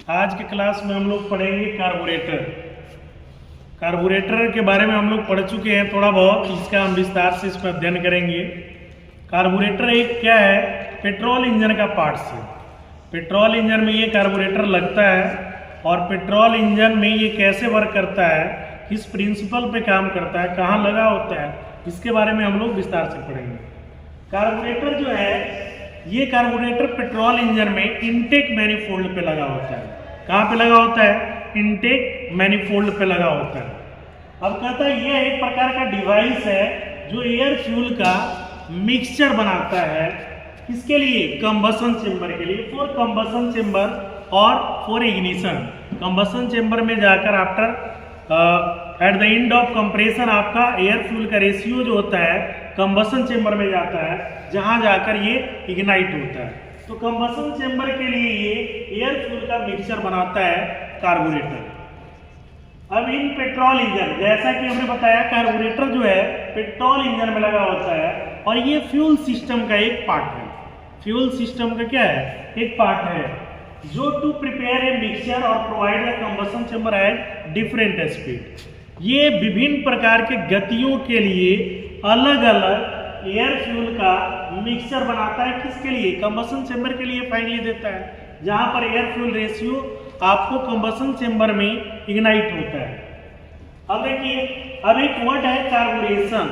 आज के क्लास में हम लोग पढ़ेंगे कार्बोरेटर। कार्बोरेटर के बारे में हम लोग पढ़ चुके हैं थोड़ा बहुत, इसका हम विस्तार से इसमें अध्ययन करेंगे। कार्बोरेटर एक क्या है, पेट्रोल इंजन का पार्ट्स है। पेट्रोल इंजन में ये कार्बोरेटर लगता है और पेट्रोल इंजन में ये कैसे वर्क करता है, किस प्रिंसिपल पे काम करता है, कहाँ लगा होता है, इसके बारे में हम लोग विस्तार से पढ़ेंगे। कार्बोरेटर जो है, ये कार्बोरेटर पेट्रोल इंजन में इनटेक मैनिफोल्ड पे लगा होता है। कहाँ पे लगा होता है? इनटेक मैनिफोल्ड पे लगा होता है। अब कहता है ये एक प्रकार का डिवाइस है जो एयर फ्यूल का मिक्सचर बनाता है। किसके लिए? कंबसन चेंबर के लिए, फॉर कंबसन चेंबर और फॉर इग्निशन। कंबसन चेंबर में जाकर after at the end of compression आपका एयर फ्यूल का रेशियो जो होता है कंबसन चेंबर में जाता है, जहां जाकर ये इग्नाइट होता है। तो कंबसन चेंबर के लिए ये एयर फ्यूल का मिक्सचर बनाता है कार्बोरेटर। अब इन पेट्रोल इंजन, जैसा कि हमने बताया, कार्बोरेटर जो है पेट्रोल इंजन में लगा होता है और ये फ्यूल सिस्टम का एक पार्ट है। फ्यूल सिस्टम का क्या है? एक पार्ट है जो टू प्रिपेयर ए मिक्सचर और provide the combustion chamber at different speed. ये विभिन्न प्रकार के गतियों के लिए अलग अलग एयर फ्यूल का मिक्सचर बनाता है। किसके लिए? कंबसन चेंबर के लिए फाइनली देता है, जहां पर एयर फ्यूल रेशियो आपको कंबसन चेंबर में इग्नाइट होता है। अब देखिए, अब एक वर्ड है कार्बोरेशन।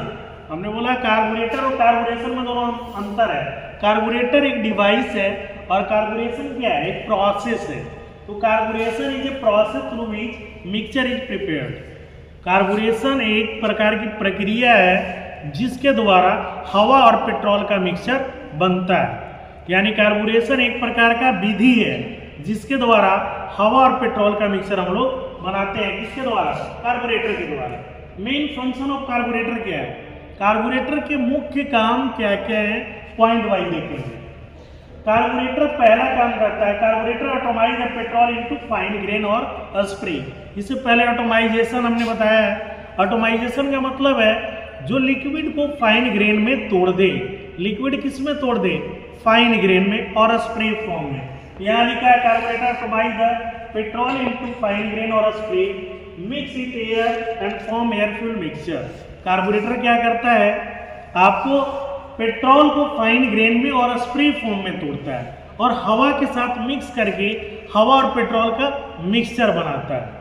हमने बोला कार्बोरेटर और कार्बोरेशन में दोनों अंतर है। कार्बोरेटर एक डिवाइस है और कार्बोरेशन क्या है? एक प्रोसेस है। तो carburation is a process through which mixture is prepared. Carburation एक प्रकार की प्रक्रिया है जिसके द्वारा हवा और पेट्रोल का मिक्सचर बनता है। यानी कार्बोरेशन एक प्रकार का विधि है जिसके द्वारा हवा और पेट्रोल का मिक्सचर हम लोग बनाते हैं। किसके द्वारा? कार्बोरेटर के द्वारा। मेन फंक्शन ऑफ कार्बोरेटर क्या है? कार्बोरेटर के मुख्य काम क्या क्या है, पॉइंट वाइज देखेंगे। कार्बोरेटर पहला काम करता है, carburettor atomise the petrol into fine grain और स्प्रे। इससे पहले ऑटोमाइजेशन हमने बताया है। ऑटोमाइजेशन का मतलब है जो लिक्विड को फाइन ग्रेन में तोड़ दे। लिक्विड किस में तोड़ दे? फाइन ग्रेन में और स्प्रे फॉर्म में। यहाँ लिखा है carburettor atomise the petrol into fine grain और spray, mix it air and form air fuel mixture. Carburettor क्या करता है? आपको पेट्रोल को फाइन ग्रेन में और स्प्रे फॉर्म में तोड़ता है और हवा के साथ मिक्स करके हवा और पेट्रोल का मिक्सचर बनाता है।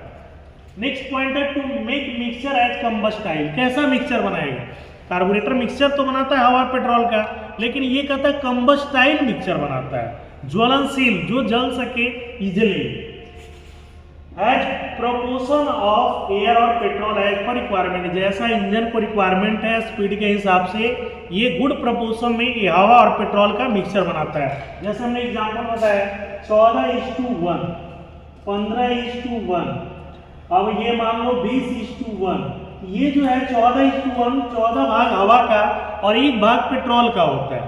नेक्स्ट पॉइंट है to make mixture as combustible. कैसा मिक्सचर बनाएगा? कार्बोरेटर मिक्सचर तो बनाता है हवा और पेट्रोल का, लेकिन ये कहता है कंबस्टाइल मिक्सचर बनाता है, ज्वलनशील, जो जल सके easily. As proportion of air और पेट्रोल एज पर रिक्वायरमेंट। जैसा इंजन को रिक्वायरमेंट है स्पीड के हिसाब से, ये गुड प्रोपोर्शन में ये हवा और पेट्रोल का मिक्सचर बनाता है। जैसे हमने एग्जांपल बताया 14:1, 15:1। अब ये मान लो 20:1। ये जो है 14:1, 14 भाग हवा का और 1 भाग पेट्रोल का होता है।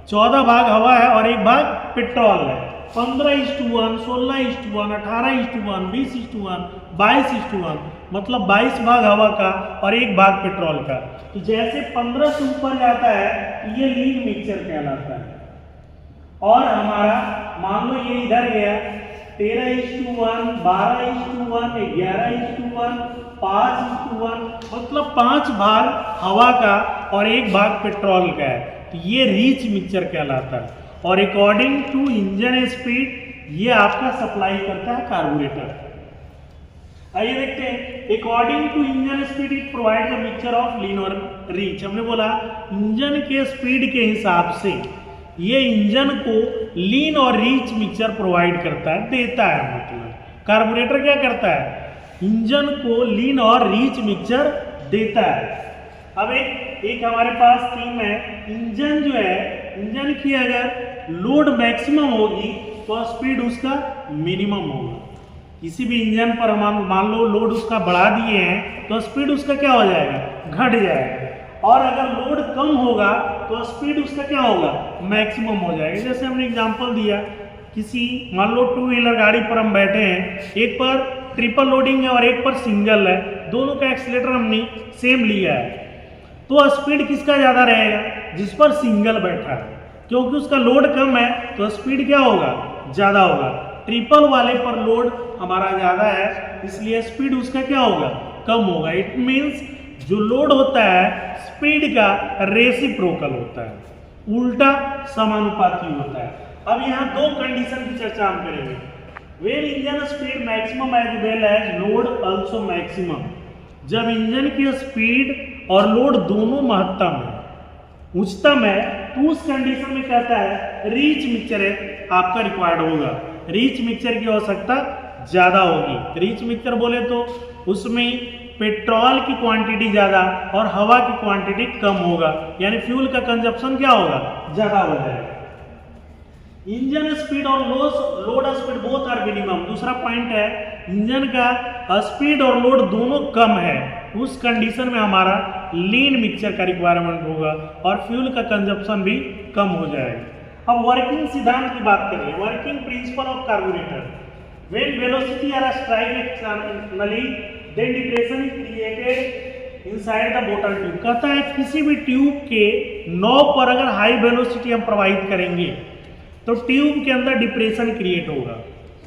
14 भाग हवा है और 1 भाग पेट्रोल है। 15:1, 16:1, 18:1, 20:1, 22:1, मतलब 22 भाग हवा का और 1 भाग पेट्रोल का। तो जैसे 15 से ऊपर जाता है ये लीन मिक्सचर कहलाता है। और हमारा मान लो ये इधर गया 13:1, 12:1, 11:1, 5:1, मतलब 5 भाग हवा का और 1 भाग पेट्रोल का है। तो ये रिच मिक्सचर कहलाता है। और अकॉर्डिंग टू इंजन स्पीड ये आपका सप्लाई करता है कार्बोरेटर। आइए देखते हैं, according to engine speed it provide the mixture of lean और रिच। हमने बोला इंजन के स्पीड के हिसाब से ये इंजन को लीन और रिच मिक्सचर प्रोवाइड करता है, देता है। मतलब कार्बोरेटर क्या करता है? इंजन को लीन और रिच मिक्सचर देता है। अब एक हमारे पास थीम है, इंजन जो है, इंजन की अगर लोड मैक्सिमम होगी तो स्पीड उसका मिनिमम होगा। किसी भी इंजन पर हम मान लो लोड उसका बढ़ा दिए हैं तो स्पीड उसका क्या हो जाएगा? घट जाएगा। और अगर लोड कम होगा तो स्पीड उसका क्या होगा? मैक्सिमम हो जाएगा। जैसे हमने एग्जांपल दिया, किसी मान लो 2 व्हीलर गाड़ी पर हम बैठे हैं, एक पर ट्रिपल लोडिंग है और एक पर सिंगल है, दोनों का एक्सीलेटर हमने सेम लिया है, तो स्पीड किसका ज़्यादा रहेगा? जिस पर सिंगल बैठा है, क्योंकि उसका लोड कम है तो स्पीड क्या होगा? ज़्यादा होगा। ट्रिपल वाले पर लोड हमारा ज़्यादा है, इसलिए स्पीड उसका क्या होगा, कम होगा। इट मीन्स जो लोड होता है स्पीड का रेसिप्रोकल होता है, उल्टा समानुपाती होता है। अब यहाँ दो कंडीशन की चर्चा हम करेंगे। When engine speed maximum as well as load also maximum, जब इंजन की स्पीड और लोड दोनों महत्तम है, उच्चतम है, तो उस कंडीशन में कहता है रिच मिक्सचर आपका रिक्वायर्ड होगा, रिच मिक्सचर की आवश्यकता ज्यादा होगी। रिच मिक्सचर बोले तो उसमें पेट्रोल की क्वांटिटी ज्यादा और हवा की क्वांटिटी कम होगा, यानी फ्यूल का कंजप्शन क्या होगा, ज्यादा हो जाएगा। इंजन स्पीड और load speed both are minimum, दूसरा पॉइंट है इंजन का स्पीड और लोड दोनों कम है, उस कंडीशन में हमारा लीन मिक्सचर का रिक्वायरमेंट होगा और फ्यूल का कंजप्शन भी कम हो जाएगा। अब वर्किंग सिद्धांत की बात करें, working principle of carburettor. When velocity are strike externally then depression is created inside the bottle tube. कहता है किसी भी ट्यूब के नॉब पर अगर हाई वेलोसिटी हम प्रोवाइड करेंगे तो ट्यूब के अंदर डिप्रेशन क्रिएट होगा,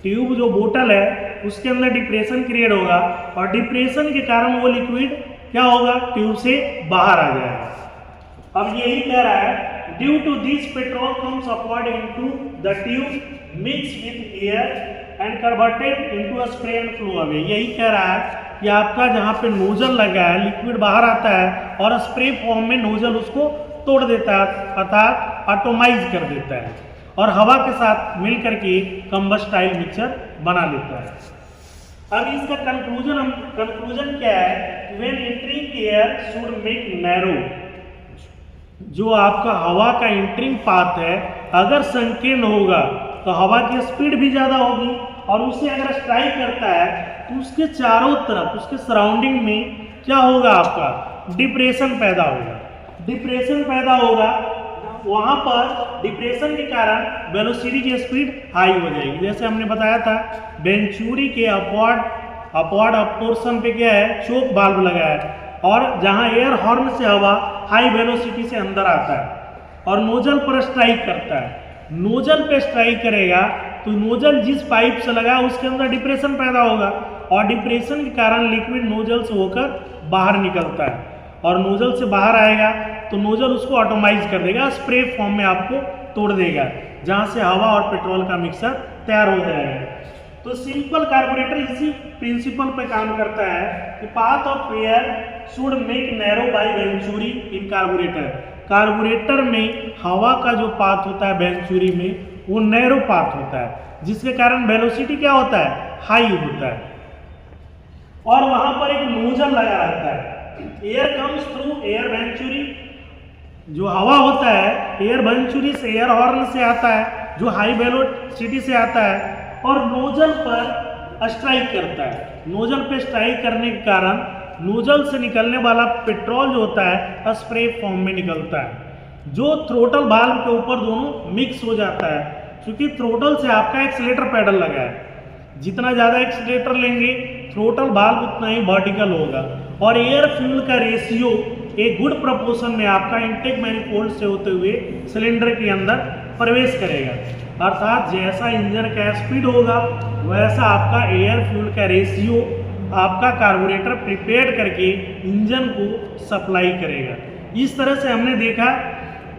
ट्यूब जो बोतल है उसके अंदर डिप्रेशन क्रिएट होगा और डिप्रेशन के कारण वो लिक्विड क्या होगा, ट्यूब से बाहर आ जाएगा। अब यही कह रहा है due to this petrol comes upward into the tube mix with air and converted into a spray and flow away. यही कह रहा है कि आपका जहाँ पे नोजल लगा है लिक्विड बाहर आता है और स्प्रे फॉर्म में नोजल उसको तोड़ देता है, अर्थात ऑटोमाइज कर देता है और हवा के साथ मिलकर के कंबस्टाइल मिक्सचर बना लेता है। अब इसका कंक्लूजन क्या है, when entering air should make narrow, जो आपका हवा का एंटरिंग पाथ है अगर संकीर्ण होगा तो हवा की स्पीड भी ज्यादा होगी और उसे अगर स्ट्राइक करता है तो उसके चारों तरफ उसके सराउंडिंग में क्या होगा, आपका डिप्रेशन पैदा होगा। डिप्रेशन पैदा होगा, वहां पर डिप्रेशन के कारण वेलोसिटी की स्पीड हाई हो जाएगी। जैसे हमने बताया था वेंचुरी के अपवर्ड पोर्शन पे क्या है, चोक वाल्व लगा है और जहां एयर हॉर्न से हवा हाई वेलोसिटी से अंदर आता है और नोजल पर स्ट्राइक करता है। नोजल पे स्ट्राइक करेगा तो नोजल जिस पाइप से लगा उसके अंदर डिप्रेशन पैदा होगा और डिप्रेशन के कारण लिक्विड नोजल से होकर बाहर निकलता है और नोजल से बाहर आएगा तो नोजल उसको ऑटोमाइज कर देगा, स्प्रे फॉर्म में आपको तोड़ देगा, जहां से हवा और पेट्रोल का मिक्सचर तैयार हो जाएगा। तो सिंपल कार्बोरेटर इसी प्रिंसिपल पे काम करता है कि path of air should make narrow by venturi in carburettor. Carburettor में हवा का जो पाथ होता है वेंचुरी में वो नैरो पाथ होता है, जिसके कारण वेलोसिटी क्या होता है, हाई होता है और वहां पर एक नोजल लगा रहता है। Air comes through air venturi, जो हवा होता है एयर वेंचुरी से एयर हॉर्न से आता है जो हाई वेलोसिटी से आता है और नोजल पर स्ट्राइक करता है। नोजल पे स्ट्राइक करने के कारण नोजल से निकलने वाला पेट्रोल जो होता है स्प्रे फॉर्म में निकलता है, जो थ्रोटल वाल्व के ऊपर दोनों मिक्स हो जाता है। क्योंकि थ्रोटल से आपका एक्सीलरेटर पैडल लगा है, जितना ज़्यादा एक्सीलरेटर लेंगे थ्रोटल वाल्व उतना ही वर्टिकल होगा और एयर फ्यूल का रेशियो एक गुड प्रपोर्शन में आपका इंटेक मैनिफोल्ड से होते हुए सिलेंडर के अंदर प्रवेश करेगा। अर्थात जैसा इंजन का स्पीड होगा वैसा आपका एयर फ्यूल का रेशियो आपका कार्बोरेटर प्रिपेयर करके इंजन को सप्लाई करेगा। इस तरह से हमने देखा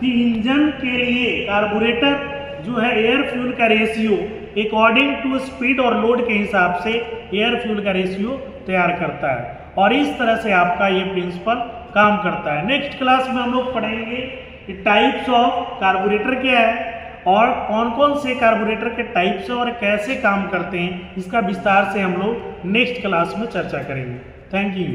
कि इंजन के लिए कार्बोरेटर जो है एयर फ्यूल का रेशियो अकॉर्डिंग टू स्पीड और लोड के हिसाब से एयर फ्यूल का रेशियो तैयार करता है और इस तरह से आपका ये प्रिंसिपल काम करता है। नेक्स्ट क्लास में हम लोग पढ़ेंगे कि टाइप्स ऑफ कार्बोरेटर क्या है और कौन कौन से कार्बोरेटर के टाइप्स और कैसे काम करते हैं, इसका विस्तार से हम लोग नेक्स्ट क्लास में चर्चा करेंगे। Thank you.